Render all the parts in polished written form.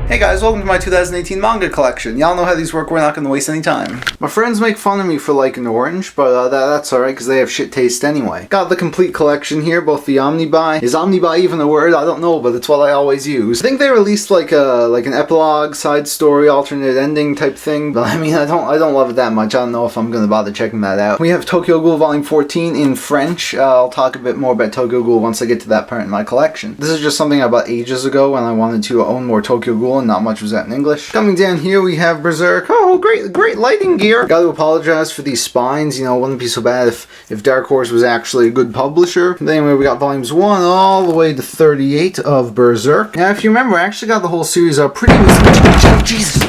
Hey guys, welcome to my 2018 manga collection. Y'all know how these work, we're not going to waste any time. My friends make fun of me for liking orange, but that's alright because they have shit taste anyway. Got the complete collection here, both the omnibuy. Is omnibuy even a word? I don't know, but it's what I always use. I think they released like an epilogue, side story, alternate ending type thing, but I mean, I don't love it that much. I don't know if I'm going to bother checking that out. We have Tokyo Ghoul Volume 14 in French. I'll talk a bit more about Tokyo Ghoul once I get to that part in my collection. This is just something I bought ages ago when I wanted to own more Tokyo Ghoul and not much was that in English. Coming down here we have Berserk. Oh, great lighting gear. Got to apologize for these spines. You know, it wouldn't be so bad if Dark Horse was actually a good publisher. But anyway, we got volumes 1 all the way to 38 of Berserk. Now, if you remember, I actually got the whole series up pretty much. Jesus.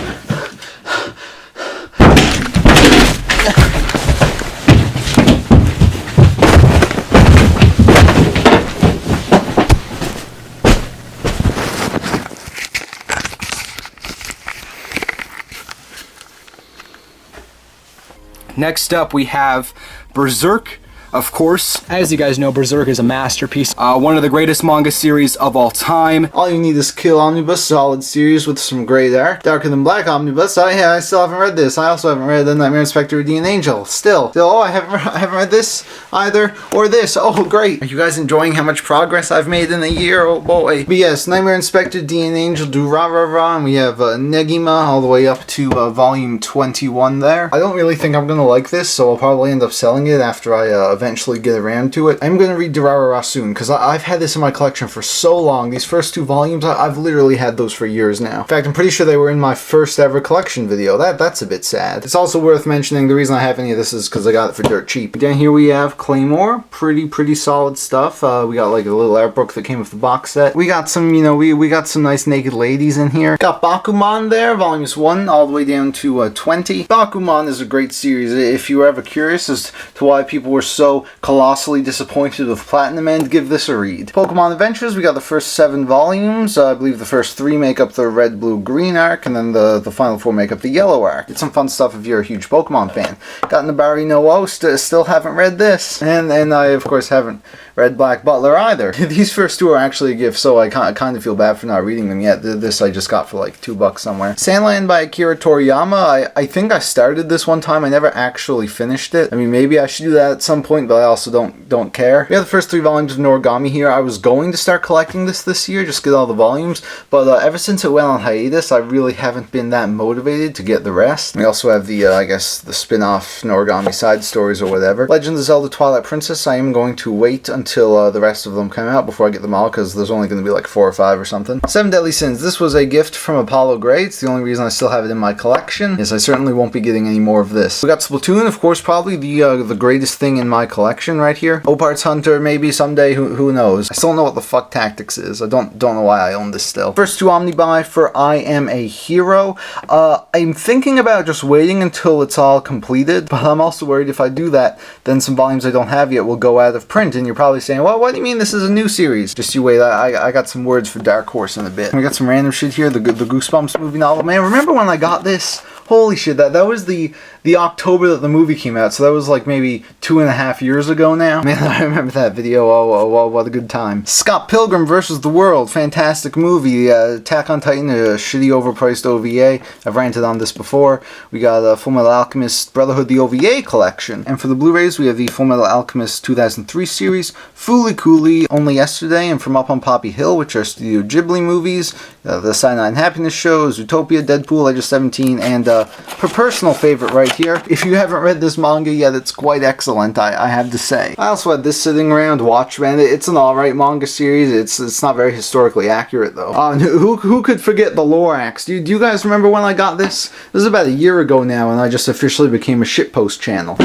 Next up we have Berserk, of course. As you guys know, Berserk is a masterpiece. One of the greatest manga series of all time. All you need is Kill Omnibus, solid series with some great art. Darker Than Black Omnibus, I still haven't read this. I also haven't read The Nightmare Inspector Dean Angel. Still, oh, I haven't read this either, or this. Oh, great. Are you guys enjoying how much progress I've made in a year? Oh boy. But yes, Nightmare Inspector Dean Angel do rah rah rah, and we have Negima all the way up to volume 21 there. I don't really think I'm gonna like this, so I'll probably end up selling it after I eventually get around to it. I'm going to read Durarara soon, because I've had this in my collection for so long. These first 2 volumes, I've literally had those for years now. In fact, I'm pretty sure they were in my first ever collection video. That's a bit sad. It's also worth mentioning, the reason I have any of this is because I got it for dirt cheap. Down here we have Claymore. Pretty solid stuff. We got like a little art book that came with the box set. We got some, you know, we got some nice naked ladies in here. Got Bakuman there, volumes 1 all the way down to 20. Bakuman is a great series. If you were ever curious as to why people were so colossally disappointed with Platinum End, give this a read. Pokemon Adventures, we got the first 7 volumes. I believe the first 3 make up the red, blue, green arc, and then the final 4 make up the yellow arc. It's some fun stuff if you're a huge Pokemon fan. Got Nabari no O, still haven't read this. And I, of course, haven't read Black Butler either. These first 2 are actually a gift, so I kind of feel bad for not reading them yet. This I just got for like $2 somewhere. Sandland by Akira Toriyama. I think I started this one time. I never actually finished it. I mean, maybe I should do that at some point, but I also don't care. We have the first 3 volumes of Noragami here. I was going to start collecting this year, just get all the volumes, but ever since it went on hiatus, I really haven't been that motivated to get the rest. We also have the, I guess, the spin-off Noragami side stories or whatever. Legend of Zelda Twilight Princess, I am going to wait until the rest of them come out before I get them all, because there's only going to be like 4 or 5 or something. 7 Deadly Sins. This was a gift from Apollo Gray. It's the only reason I still have it in my collection. Yes, I certainly won't be getting any more of this. We got Splatoon, of course, probably the greatest thing in my collection right here. Opart's Hunter, maybe someday, who knows. I still don't know what the fuck Tactics is. I don't know why I own this still. First 2 omnibuy for I Am a Hero. I'm thinking about just waiting until it's all completed, but I'm also worried if I do that, then some volumes I don't have yet will go out of print, and you're probably saying, well, what do you mean this is a new series? Just you wait, I got some words for Dark Horse in a bit. We got some random shit here, the Goosebumps movie novel. Man, remember when I got this? Holy shit, that was the October that the movie came out, so that was like maybe 2.5 years ago now. Man, I remember that video. Oh, what a good time. Scott Pilgrim vs. the World, fantastic movie. Attack on Titan, a shitty overpriced OVA. I've ranted on this before. We got Fullmetal Alchemist Brotherhood, the OVA collection. And for the Blu-rays, we have the Fullmetal Alchemist 2003 series, Fooly Cooly, Only Yesterday, and From Up on Poppy Hill, which are Studio Ghibli movies. The Cyanide and Happiness Show, Zootopia, Deadpool, Age of 17, and her personal favorite right here. If you haven't read this manga yet, it's quite excellent, I have to say. I also had this sitting around, Watchmen. It's an alright manga series. It's not very historically accurate, though. Who could forget the Lorax? Do you guys remember when I got this? This is about a year ago now, and I just officially became a shitpost channel.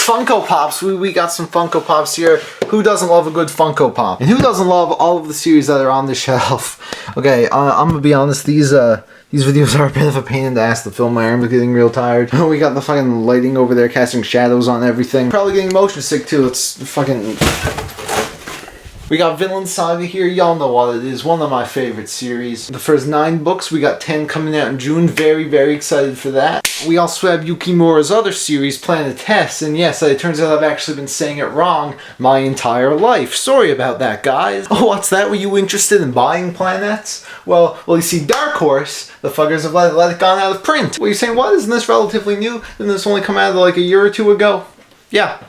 Funko Pops. We got some Funko Pops here. Who doesn't love a good Funko Pop? And who doesn't love all of the series that are on the shelf? Okay, I'm gonna be honest, these videos are a bit of a pain in the ass to film. My arms are getting real tired. We got the fucking lighting over there casting shadows on everything. Probably getting motion sick too. It's fucking... We got Vinland Saga here, y'all know what it is, one of my favorite series. The first 9 books, we got 10 coming out in June, very excited for that. We also have Yukimura's other series, Planet Test, and yes, it turns out I've actually been saying it wrong my entire life. Sorry about that, guys. Oh, what's that? Were you interested in buying planets? Well, you see, Dark Horse, the fuckers have let it gone out of print. Well, you're saying, what, isn't this relatively new? Didn't this only come out like a year or 2 ago? Yeah.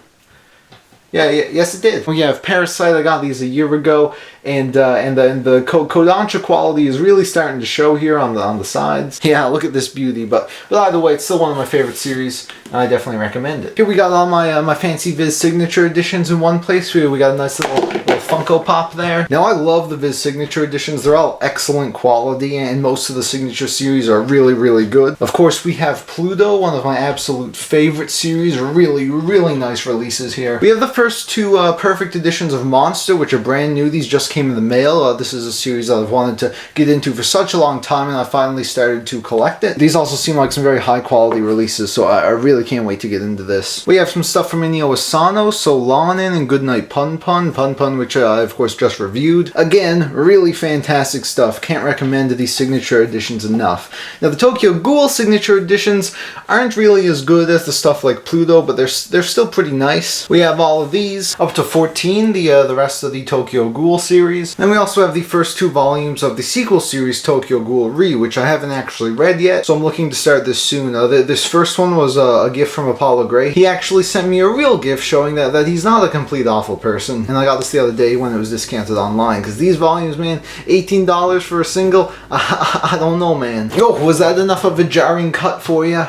Yes it did. We have Parasite, I got these a year ago, and the Kodansha quality is really starting to show here on the sides. Yeah, look at this beauty, but either way, it's still one of my favorite series, and I definitely recommend it. Here we got all my fancy Viz signature editions in one place. We got a nice little Funko Pop there. Now I love the Viz signature editions, they're all excellent quality, and most of the signature series are really good. Of course, we have Pluto, one of my absolute favorite series, really nice releases here. We have the first 2 perfect editions of Monster, which are brand new. These just came in the mail. This is a series that I've wanted to get into for such a long time, and I finally started to collect it. These also seem like some very high quality releases, so I really can't wait to get into this. We have some stuff from Inio Asano, Solanin, and Goodnight Pun Pun, which I of course just reviewed. Again, really fantastic stuff. Can't recommend these signature editions enough. Now the Tokyo Ghoul signature editions aren't really as good as the stuff like Pluto, but they're still pretty nice. We have all of these, up to 14, the rest of the Tokyo Ghoul series. Then we also have the first 2 volumes of the sequel series, Tokyo Ghoul Re, which I haven't actually read yet, so I'm looking to start this soon. This first one was a gift from Apollo Gray. He actually sent me a real gift showing that he's not a complete awful person, and I got this the other day when it was discounted online, because these volumes, man, $18 for a single, I don't know, man. Yo, was that enough of a jarring cut for you?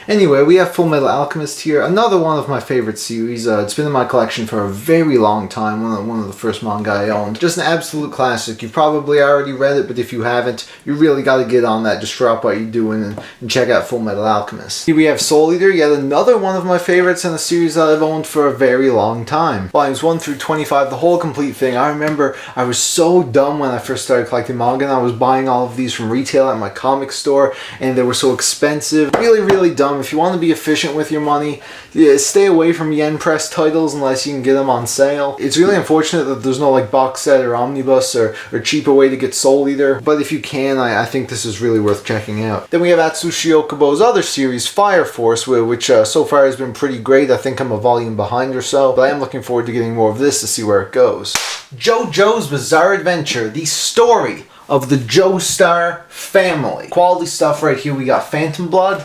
Anyway, we have Fullmetal Alchemist here, another one of my favorite series. It's been in my collection for a very long time, one of the first manga I owned. Just an absolute classic. You've probably already read it, but if you haven't, you really got to get on that. Just drop what you're doing and check out Fullmetal Alchemist. Here we have Soul Eater, yet another one of my favorites in a series that I've owned for a very long time. Volumes 1 through 25, the whole complete thing. I remember I was so dumb when I first started collecting manga, and I was buying all of these from retail at my comic store, and they were so expensive. Really dumb. If you want to be efficient with your money, stay away from yen press titles unless you can get them on sale. It's really unfortunate that there's no like box set or omnibus or cheaper way to get Soul Eater, but if you can, I think this is really worth checking out. Then we have Atsushi Okubo's other series, Fire Force, which so far has been pretty great. I think I'm a volume behind or so, but I am looking forward to getting more of this to see where it goes. Jojo's Bizarre Adventure, the story of the Joestar family. Quality stuff right here. We got Phantom Blood,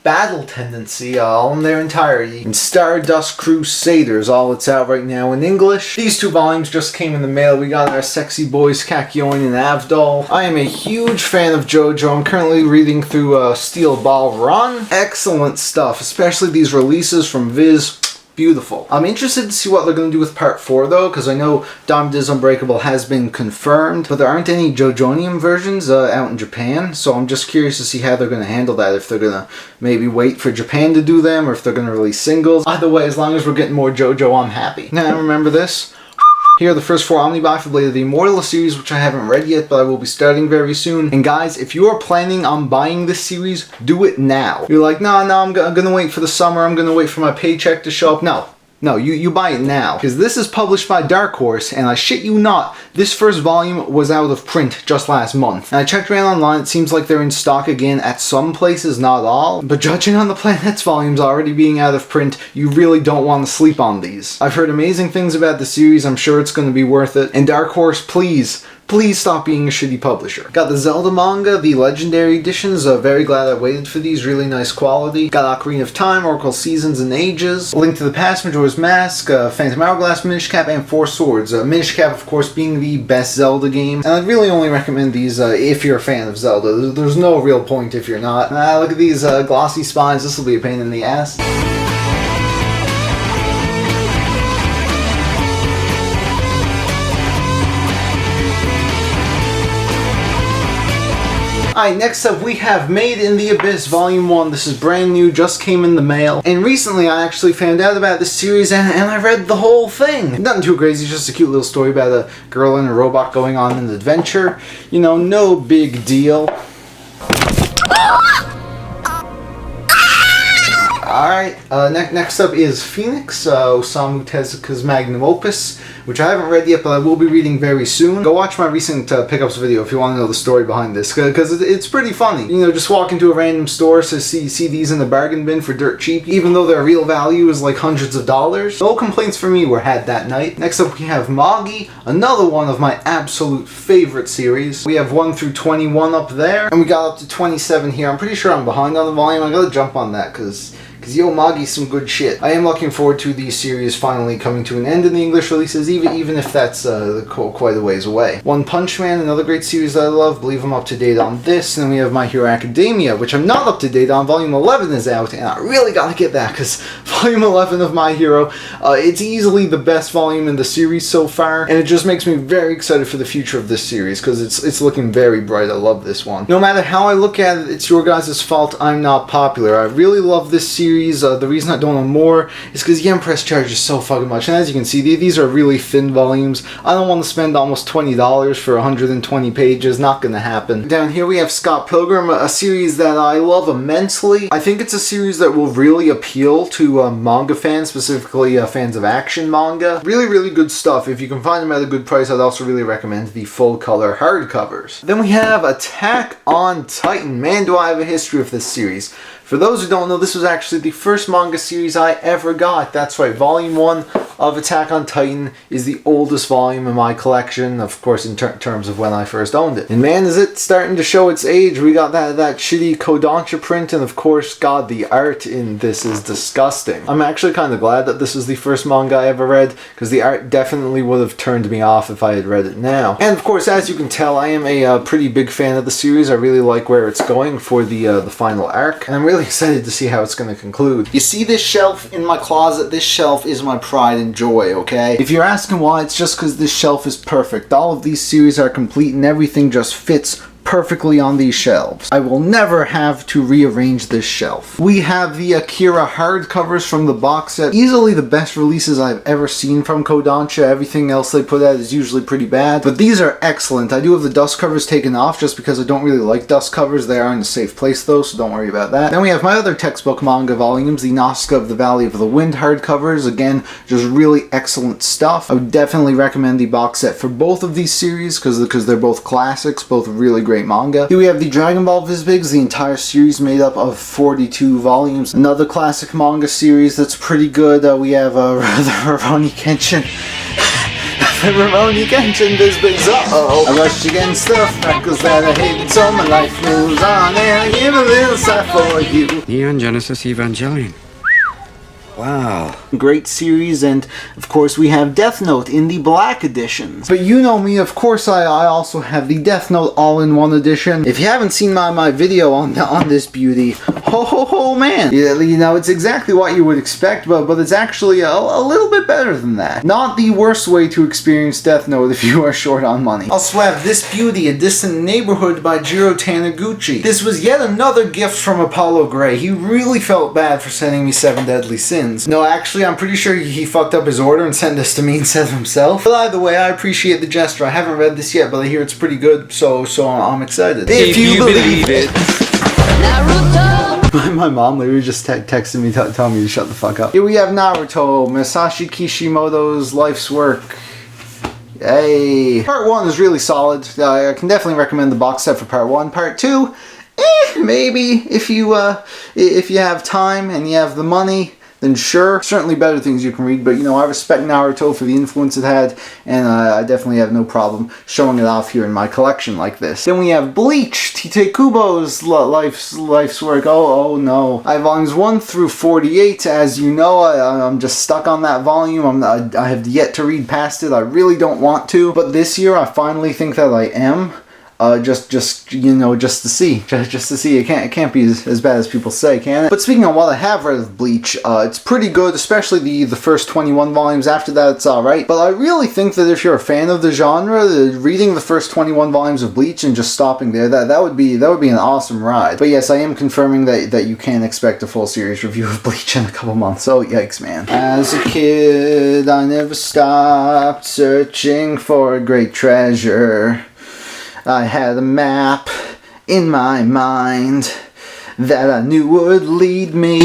Battle Tendency, all in their entirety, and Stardust Crusaders, all that's out right now in English. These 2 volumes just came in the mail. We got our sexy boys Kakyoin and Avdol. I am a huge fan of Jojo. I'm currently reading through Steel Ball Run. Excellent stuff, especially these releases from Viz. Beautiful. I'm interested to see what they're going to do with part 4 though, because I know Dom-Diz Unbreakable has been confirmed, but there aren't any Jojonium versions out in Japan, so I'm just curious to see how they're going to handle that, if they're going to maybe wait for Japan to do them, or if they're going to release singles. Either way, as long as we're getting more Jojo, I'm happy. Now, remember this? Here are the first 4 omnibuy for Blade of the Immortal, series which I haven't read yet, but I will be starting very soon. And guys, if you are planning on buying this series, do it now. You're like, no, I'm gonna wait for the summer, I'm gonna wait for my paycheck to show up. No, you buy it now. Because this is published by Dark Horse, and I shit you not, this first volume was out of print just last month. And I checked around online, it seems like they're in stock again at some places, not all. But judging on the Planets volumes already being out of print, you really don't want to sleep on these. I've heard amazing things about the series, I'm sure it's going to be worth it. And Dark Horse, please stop being a shitty publisher. Got the Zelda manga, the Legendary Editions. Very glad I waited for these. Really nice quality. Got Ocarina of Time, Oracle Seasons and Ages, A Link to the Past, Majora's Mask, Phantom Hourglass, Minish Cap, and Four Swords. Minish Cap, of course, being the best Zelda game. And I'd really only recommend these if you're a fan of Zelda. There's no real point if you're not. Look at these glossy spines. This will be a pain in the ass. Alright, next up we have Made in the Abyss Volume 1. This is brand new, just came in the mail. And recently I actually found out about this series and I read the whole thing. Nothing too crazy, just a cute little story about a girl and a robot going on an adventure. You know, no big deal. Alright, next up is Phoenix, Osamu Tezuka's magnum opus, which I haven't read yet, but I will be reading very soon. Go watch my recent pickups video if you want to know the story behind this, because it's pretty funny. You know, just walk into a random store, so see these in the bargain bin for dirt cheap, even though their real value is like hundreds of dollars. No complaints for me were had that night. Next up we have Manga, another one of my absolute favorite series. We have 1 through 21 up there, and we got up to 27 here. I'm pretty sure I'm behind on the volume. I gotta jump on that, because yo, Magi's some good shit. I am looking forward to the series finally coming to an end in the English releases, even if that's quite a ways away. One Punch Man, another great series that I love. Believe I'm up to date on this. And then we have My Hero Academia, which I'm not up to date on. Volume 11 is out, and I really gotta get that, because Volume 11 of My Hero, it's easily the best volume in the series so far, and it just makes me very excited for the future of this series, because it's looking very bright. I love this one. No matter how I look at it, it's your guys' fault I'm not popular. I really love this series. The reason I don't know more is because the Empress charges so fucking much, and as you can see, these are really thin volumes. I don't want to spend almost $20 for 120 pages, not gonna happen. Down here we have Scott Pilgrim, a series that I love immensely. I think it's a series that will really appeal to manga fans, specifically fans of action manga. Really, really good stuff. If you can find them at a good price, I'd also really recommend the full color hardcovers. Then we have Attack on Titan. Man, do I have a history of this series. For those who don't know, this was actually the first manga series I ever got. That's right, Volume 1 of Attack on Titan is the oldest volume in my collection, of course in terms of when I first owned it. And man, is it starting to show its age. We got that shitty Kodansha print, and of course, God, the art in this is disgusting. I'm actually kind of glad that this was the first manga I ever read, because the art definitely would have turned me off if I had read it now. And of course, as you can tell, I am a pretty big fan of the series. I really like where it's going for the final arc, and I'm really excited to see how it's going to conclude. You see this shelf in my closet? This shelf is my pride and joy, okay? If you're asking why, it's just because this shelf is perfect. All of these series are complete and everything just fits perfectly on these shelves. I will never have to rearrange this shelf. We have the Akira hardcovers from the box set. Easily the best releases I've ever seen from Kodansha. Everything else they put out is usually pretty bad, but these are excellent. I do have the dust covers taken off just because I don't really like dust covers. They are in a safe place though, so don't worry about that. Then we have my other textbook manga volumes, the Nausicaa of the Valley of the Wind hardcovers. Again, just really excellent stuff. I would definitely recommend the box set for both of these series because they're both classics, both really great manga. Here we have the Dragon Ball Vizbigs, the entire series made up of 42 volumes. Another classic manga series that's pretty good. We have the Rurouni Kenshin. The Rurouni Kenshin Vizbigs. Uh-oh. I rushed against the freckles that I hated, so my life moves on, and I give a little sigh for you. Neon Genesis Evangelion. Wow. Great series, and of course we have Death Note in the black edition. But you know me, of course I also have the Death Note all-in-one edition. If you haven't seen my video on this beauty, ho man. You know, it's exactly what you would expect, but it's actually a little bit better than that. Not the worst way to experience Death Note if you are short on money. Also have this beauty, A Distant Neighborhood by Jiro Taniguchi. This was yet another gift from Apollo Gray. He really felt bad for sending me 7 Deadly Sins. No, actually, I'm pretty sure he fucked up his order and sent this to me instead of himself. But either way, I appreciate the gesture. I haven't read this yet, but I hear it's pretty good, so I'm excited. If you believe it. Naruto! My mom literally just texted me telling me to shut the fuck up. Here we have Naruto, Masashi Kishimoto's life's work. Yay! Part 1 is really solid. I can definitely recommend the box set for Part 1. Part 2, maybe if you have time and you have the money, then sure. Certainly better things you can read, but you know, I respect Naruto for the influence it had, and I definitely have no problem showing it off here in my collection like this. Then we have Bleach, Tite Kubo's life's work. Oh no. I have volumes 1 through 48. As you know, I'm just stuck on that volume. I have yet to read past it. I really don't want to, but this year I finally think that I am. Just to see. It can't be as bad as people say, can it? But speaking of what I have read of Bleach, it's pretty good, especially the first 21 volumes. After that, it's alright. But I really think that if you're a fan of the genre, reading the first 21 volumes of Bleach and just stopping there, that would be an awesome ride. But yes, I am confirming that you can expect a full series review of Bleach in a couple months. Oh, yikes, man. As a kid, I never stopped searching for a great treasure. I had a map in my mind that I knew would lead me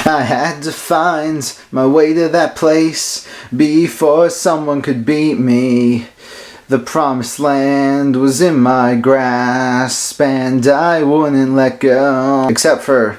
I had to find my way to that place before someone could beat me. The promised land was in my grasp, and I wouldn't let go. Except for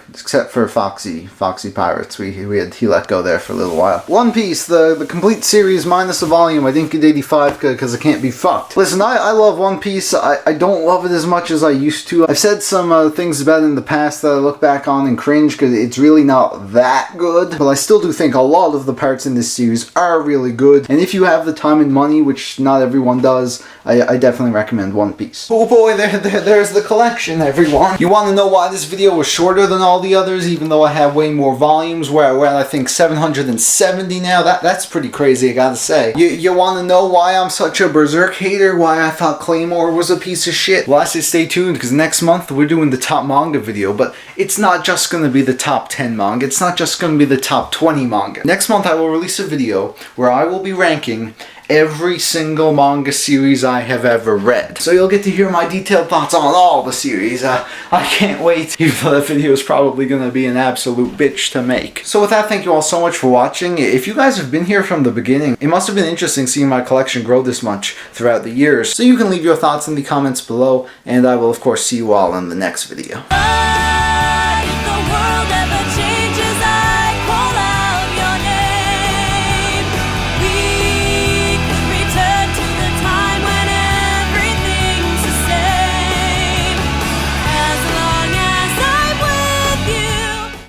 Foxy Pirates. He let go there for a little while. One Piece, the complete series minus a volume. I didn't get 85 because I can't be fucked. Listen, I love One Piece. I don't love it as much as I used to. I've said some things about it in the past that I look back on and cringe because it's really not that good. But I still do think a lot of the parts in this series are really good. And if you have the time and money, which not everyone does, I definitely recommend One Piece. Oh boy, there's the collection, everyone. You want to know why this video was shorter than all the others, even though I have way more volumes? We're at I think 770 now. That's pretty crazy, I gotta say. You want to know why I'm such a Berserk hater? Why I thought Claymore was a piece of shit? Well, I say stay tuned, because next month we're doing the top manga video, but it's not just going to be the top 10 manga. It's not just going to be the top 20 manga. Next month I will release a video where I will be ranking every single manga series I have ever read. So you'll get to hear my detailed thoughts on all the series. I can't wait. Even though that video is probably going to be an absolute bitch to make. So with that, thank you all so much for watching. If you guys have been here from the beginning, it must have been interesting seeing my collection grow this much throughout the years. So you can leave your thoughts in the comments below, and I will of course see you all in the next video.